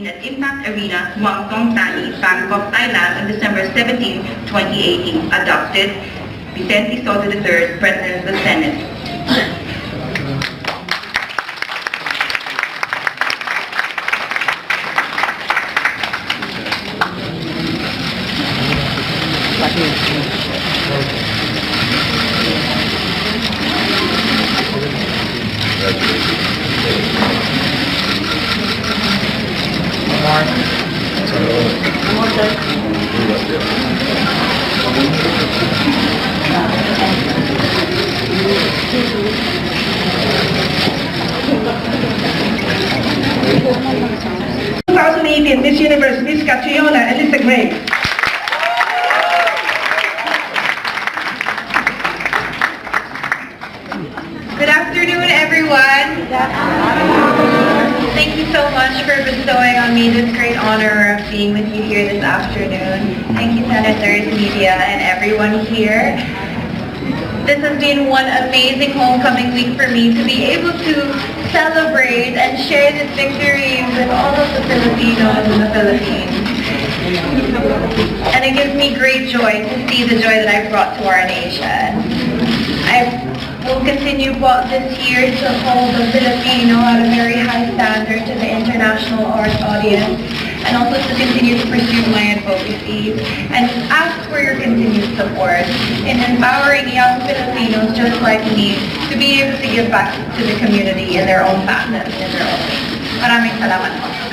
at Impact Arena, Muangthong Thani, Bangkok, Thailand on December 17, 2018. Adopted, Vicente Soto III, President of the Senate. Miss Universe, Miss Catriona, and Lisa Gray. Good afternoon, everyone. Thank you so much for bestowing on me this great honor of being with you here this afternoon. Thank you, senators, media, and everyone here. This has been one amazing homecoming week for me to be able to celebrate and share this victory with all of the Filipinos in the Philippines. And it gives me great joy to see the joy that I've brought to our nation. I will continue this year to hold the Filipino at a very high standard to the international art audience, and also to continue to pursue my advocacy and ask for your continued support in empowering young Filipinos just like me to be able to give back to the community in their own fashion, in their own way. Maraming salamat po.